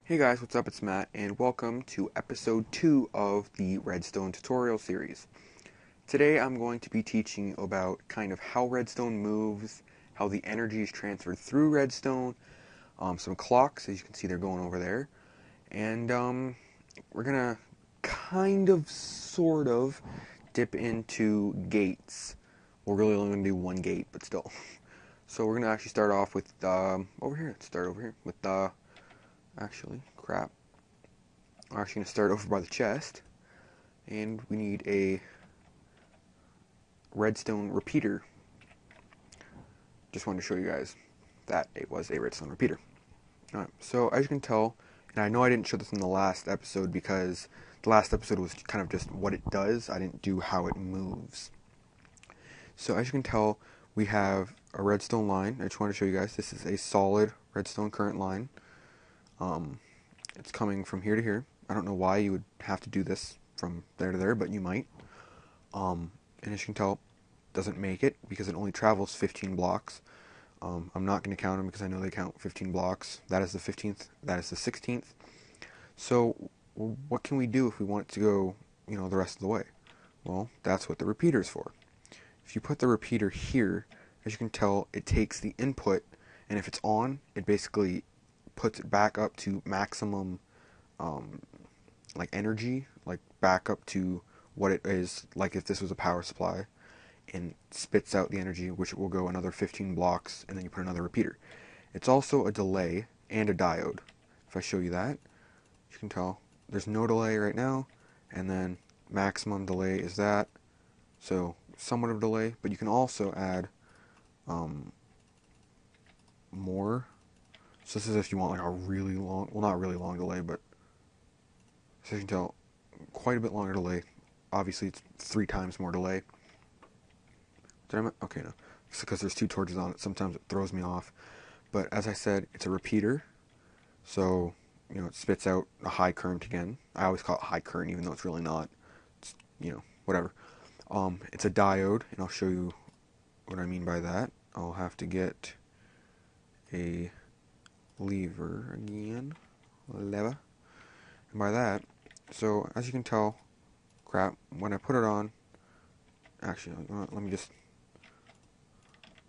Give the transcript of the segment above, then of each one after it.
Hey guys, what's up? It's Matt, and welcome to episode 2 of the Redstone tutorial series. Today I'm going to be teaching about kind of how Redstone moves, how the energy is transferred through Redstone, some clocks, as you can see they're going over there, and we're gonna kind of, sort of, dip into gates. We're really only gonna do one gate, but still. So we're gonna actually start off with, over here, let's start over here with, actually, crap. We're actually going to start over by the chest, and we need a redstone repeater. Just wanted to show you guys that it was a redstone repeater. Alright, so as you can tell, and I know I didn't show this in the last episode because the last episode was kind of just what it does. I didn't do how it moves. So as you can tell, we have a redstone line. I just want to show you guys, this is a solid redstone current line. It's coming from here to here. I don't know why you would have to do this from there to there, but you might. And as you can tell, it doesn't make it because it only travels 15 blocks. I'm not going to count them because I know they count 15 blocks. That is the 15th. That is the 16th. So what can we do if we want it to go, the rest of the way? Well, that's what the repeater is for. If you put the repeater here, as you can tell, it takes the input, and if it's on, it basically puts it back up to maximum like energy, like back up to what it is like if this was a power supply, and spits out the energy, which will go another 15 blocks, and then you put another repeater. It's also a delay and a diode. If I show you that, you can tell there's no delay right now, and then maximum delay is that, so somewhat of a delay, but you can also add more. So this is if you want like a really long, well, not really long delay, but so you can tell quite a bit longer delay. Obviously it's 3 times more delay. Okay, no. It's because there's 2 torches on it. Sometimes it throws me off. But as I said, it's a repeater. So, it spits out a high current again. I always call it high current even though it's really not. It's, whatever. It's a diode, and I'll show you what I mean by that. I'll have to get a lever again. Lever. And by that, so as you can tell, crap, when I put it on, actually, let me just,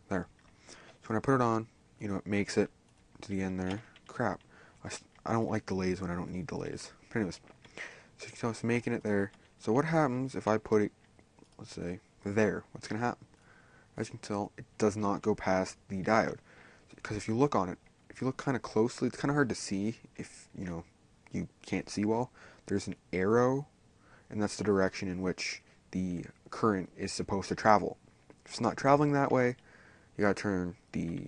there. So when I put it on, it makes it to the end there. Crap, I don't like delays when I don't need delays. But anyways, so you can tell it's making it there. So what happens if I put it, let's say, there? What's going to happen? As you can tell, it does not go past the diode. Because if you look on it, if you look kind of closely, it's kind of hard to see if, you can't see well. There's an arrow, and that's the direction in which the current is supposed to travel. If it's not traveling that way, you gotta turn the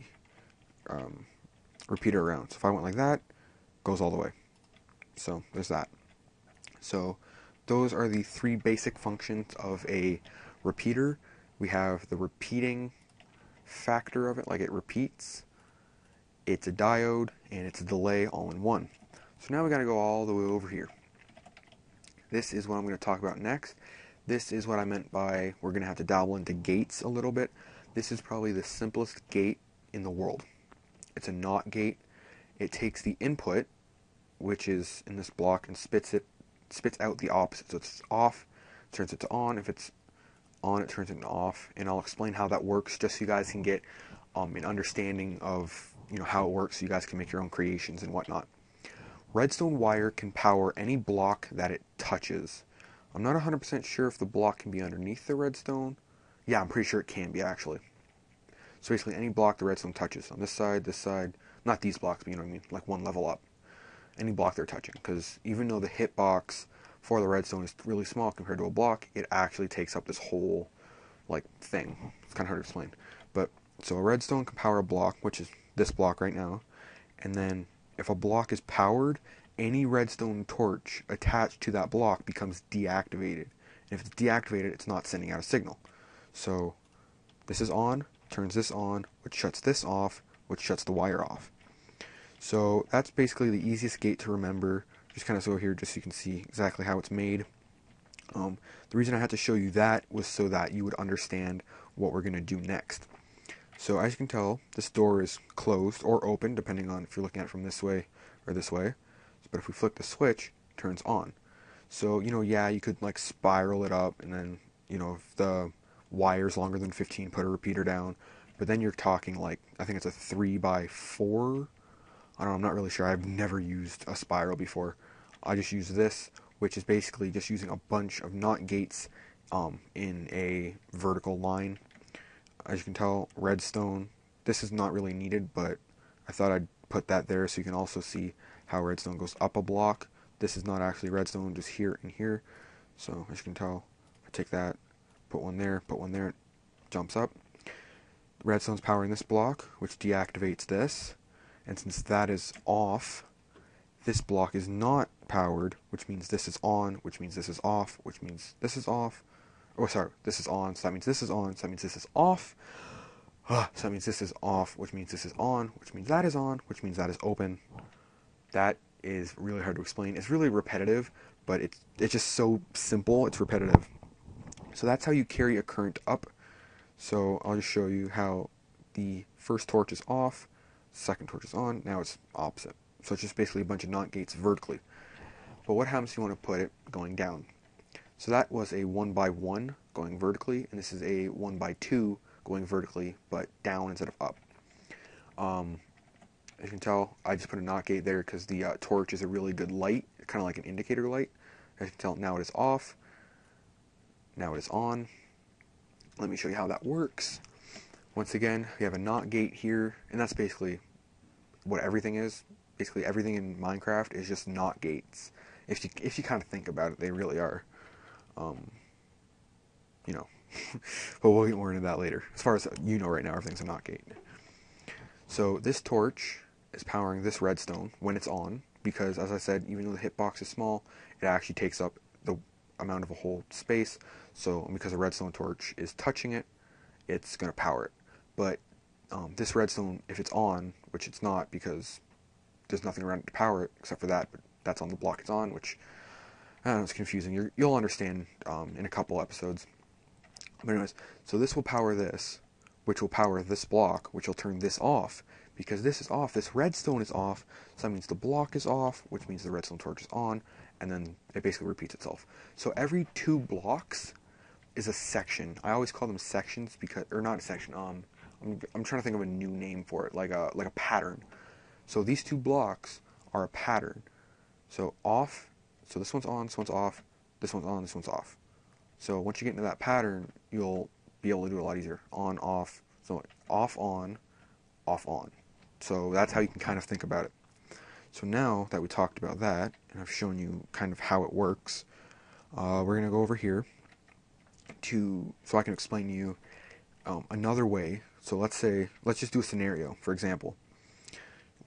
repeater around. So if I went like that, it goes all the way. So there's that. So those are the 3 basic functions of a repeater. We have the repeating factor of it, like it repeats. It's a diode, and it's a delay all in one. So now we gotta go all the way over here. This is what I'm going to talk about next. This is what I meant by we're going to have to dabble into gates a little bit. This is probably the simplest gate in the world. It's a NOT gate. It takes the input, which is in this block, and spits out the opposite. So if it's off, it turns it to on. If it's on, it turns it to off. And I'll explain how that works just so you guys can get an understanding of how it works, so you guys can make your own creations and whatnot. Redstone wire can power any block that it touches. I'm not 100% sure if the block can be underneath the redstone. Yeah, I'm pretty sure it can be, actually. So basically any block the redstone touches. On this side, not these blocks, but you know what I mean, like one level up. Any block they're touching. Because even though the hitbox for the redstone is really small compared to a block, it actually takes up this whole, thing. It's kind of hard to explain. But, so a redstone can power a block, which is this block right now, and then if a block is powered, any redstone torch attached to that block becomes deactivated. And if it's deactivated, it's not sending out a signal. So this is on, turns this on, which shuts this off, which shuts the wire off. So that's basically the easiest gate to remember. Just kind of go here just so you can see exactly how it's made. The reason I had to show you that was so that you would understand what we're going to do next. So as you can tell, this door is closed or open, depending on if you're looking at it from this way or this way. but if we flick the switch, it turns on. So, yeah, you could like spiral it up, and then, if the wire's longer than 15, put a repeater down. But then you're talking like, I think it's a 3x4. I don't know, I'm not really sure. I've never used a spiral before. I just use this, which is basically just using a bunch of NOT gates in a vertical line. As you can tell, redstone. This is not really needed, but I thought I'd put that there so you can also see how redstone goes up a block. This is not actually redstone, just here and here. So as you can tell, I take that, put one there, it jumps up. Redstone's powering this block, which deactivates this. And since that is off, this block is not powered, which means this is on, which means this is off, which means this is off. Oh, sorry, this is on, so that means this is on, so that means this is off. So that means this is off, which means this is on, which means that is on, which means that is open. That is really hard to explain. It's really repetitive, but it's just so simple, it's repetitive. So that's how you carry a current up. So I'll just show you how the first torch is off, second torch is on, now it's opposite. So it's just basically a bunch of NOT gates vertically. But what happens if you want to put it going down? So that was a 1x1 going vertically, and this is a 1x2 going vertically, but down instead of up. As you can tell, I just put a NOT gate there because the torch is a really good light, kind of like an indicator light. As you can tell, now it is off, now it is on. Let me show you how that works. Once again, we have a NOT gate here, and that's basically what everything is. Basically everything in Minecraft is just NOT gates. If you kind of think about it, they really are. But we'll get more into that later. As far as right now, everything's a NOT gate. So this torch is powering this redstone when it's on, because as I said, even though the hitbox is small, it actually takes up the amount of a whole space. So because a redstone torch is touching it, it's going to power it. But this redstone, if it's on, which it's not because there's nothing around it to power it except for that, but that's on the block it's on, which I don't know, it's confusing. You'll understand in a couple episodes. But anyways, so this will power this, which will power this block, which will turn this off. Because this is off, this redstone is off, so that means the block is off, which means the redstone torch is on, and then it basically repeats itself. So every 2 blocks is a section. I always call them sections because, or not a section. I'm trying to think of a new name for it, like a pattern. So these 2 blocks are a pattern. So off. So this one's on. This one's off. This one's on. This one's off. So once you get into that pattern, you'll be able to do it a lot easier. On, off. So off, on, off, on. So that's how you can kind of think about it. So now that we talked about that, and I've shown you kind of how it works, we're going to go over here so I can explain to you another way. So let's just do a scenario, for example.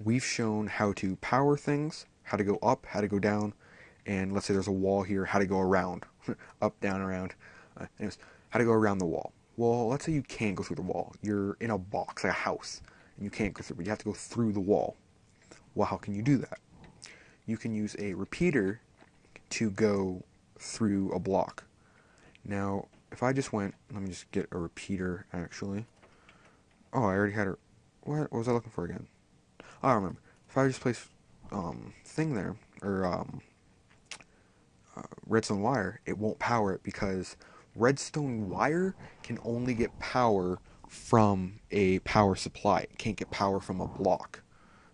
We've shown how to power things, how to go up, how to go down, and let's say there's a wall here, how to go around. Up, down, around. Anyways, how to go around the wall. Well, let's say you can't go through the wall. You're in a box, like a house, and you can't go through, but you have to go through the wall. Well, how can you do that? You can use a repeater to go through a block. Now, if I just went, let me just get a repeater, actually. Oh, I already had a, what was I looking for again? I don't remember. If I just place thing there, or redstone wire, it won't power it because redstone wire can only get power from a power supply. It can't get power from a block.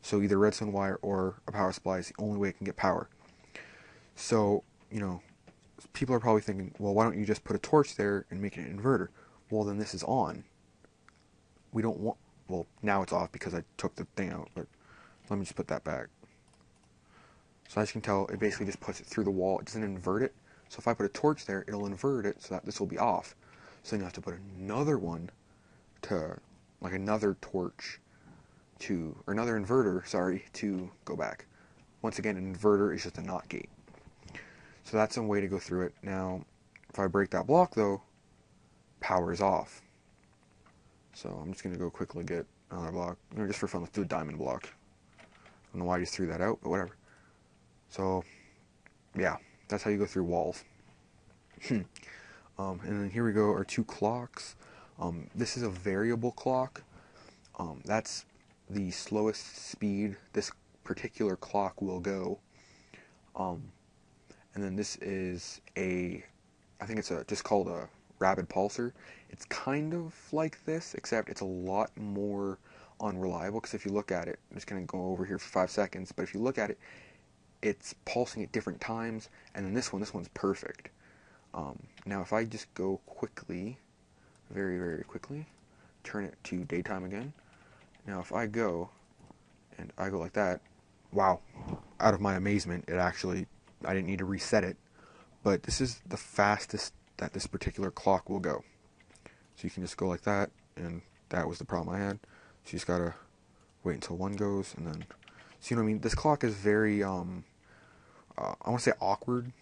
So either redstone wire or a power supply is the only way it can get power. So, people are probably thinking, well, why don't you just put a torch there and make it an inverter? Well, then this is on. We don't want, well, now it's off because I took the thing out, but let me just put that back. So as you can tell, it basically just puts it through the wall. It doesn't invert it. So if I put a torch there, it'll invert it so that this will be off. So then you have to put another one to, like another torch to, or another inverter, sorry, to go back. Once again, an inverter is just a NOT gate. So that's some way to go through it. Now, if I break that block though, power is off. So I'm just going to go quickly get another block. Just for fun, let's do a diamond block. I don't know why I just threw that out, but whatever. So, yeah, that's how you go through walls. And then here we go, our 2 clocks. This is a variable clock. That's the slowest speed this particular clock will go. Um, and then this is I think it's just called a rapid pulsar. It's kind of like this, except it's a lot more unreliable, because if you look at it, I'm just going to go over here for 5 seconds, but if you look at it, it's pulsing at different times, and then this one's perfect. Now if I just go quickly, very, very quickly, turn it to daytime again. Now if I go, and I go like that, wow, out of my amazement, I didn't need to reset it, but this is the fastest that this particular clock will go. So you can just go like that, and that was the problem I had. So you just gotta wait until one goes, and then, so you know what I mean? This clock is very, I want to say awkward,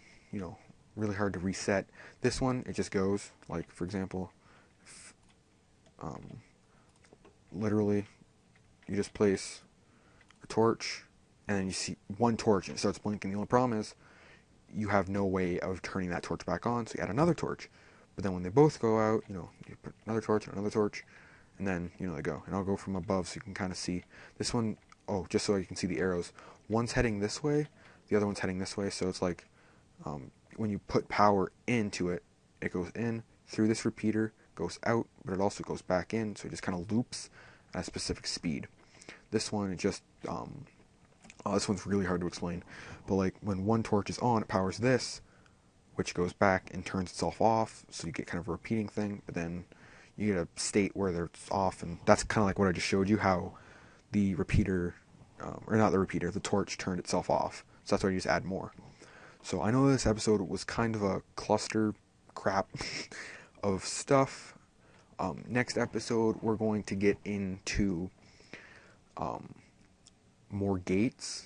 really hard to reset. This one, it just goes, like, for example, literally, you just place a torch, and then you see one torch, and it starts blinking. The only problem is, you have no way of turning that torch back on, so you add another torch. But then when they both go out, you put another torch and another torch, and then, they go. And I'll go from above so you can kind of see. This one, just so you can see the arrows. One's heading this way, the other one's heading this way, so it's like, when you put power into it, it goes in, through this repeater, goes out, but it also goes back in, so it just kind of loops at a specific speed. This one, it just, this one's really hard to explain, but like when one torch is on, it powers this, which goes back and turns itself off, so you get kind of a repeating thing, but then you get a state where it's off, and that's kind of like what I just showed you, how the repeater, or not the repeater, the torch turned itself off, so that's why you just add more. So I know this episode was kind of a cluster crap of stuff. Next episode, we're going to get into more gates.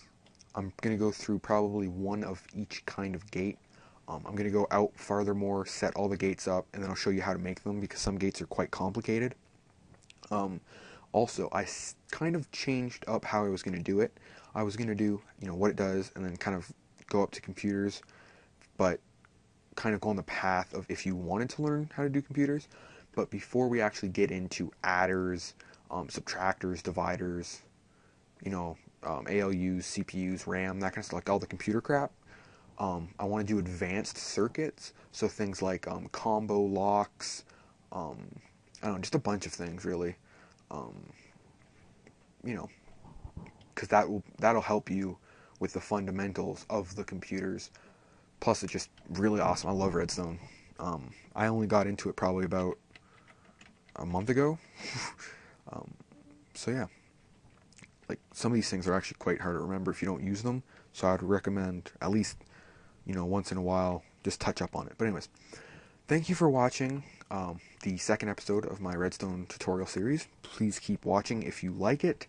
I'm going to go through probably one of each kind of gate. I'm going to go out farther more, set all the gates up, and then I'll show you how to make them, because some gates are quite complicated. Also, I kind of changed up how I was going to do it. I was going to do, what it does, and then kind of go up to computers, but kind of go on the path of if you wanted to learn how to do computers. But before we actually get into adders, subtractors, dividers, ALUs, CPUs, RAM, that kind of stuff, like all the computer crap, I want to do advanced circuits, so things like combo locks, I don't know, just a bunch of things really, because that'll help you with the fundamentals of the computers. Plus, it's just really awesome. I love Redstone. I only got into it probably about a month ago. So yeah, like some of these things are actually quite hard to remember if you don't use them. So I'd recommend at least, once in a while, just touch up on it. But anyways, thank you for watching the second episode of my Redstone tutorial series. Please keep watching if you like it.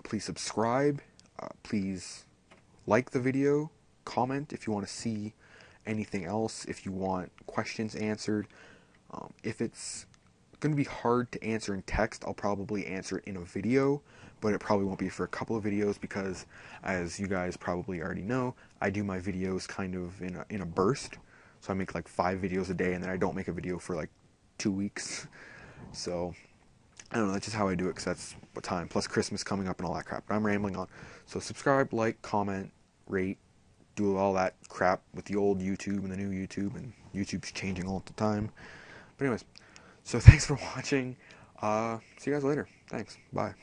Please subscribe. Please like the video. Comment if you want to see anything else, if you want questions answered. If it's going to be hard to answer in text, I'll probably answer it in a video, but it probably won't be for a couple of videos, because as you guys probably already know, I do my videos kind of in a burst. So I make like 5 videos a day, and then I don't make a video for like 2 weeks. So I don't know, that's just how I do it, because that's what time, plus Christmas coming up and all that crap. But I'm rambling on. So subscribe, like, comment, rate, do all that crap with the old YouTube and the new YouTube, and YouTube's changing all the time. But anyways, so thanks for watching. See you guys later. Thanks. Bye.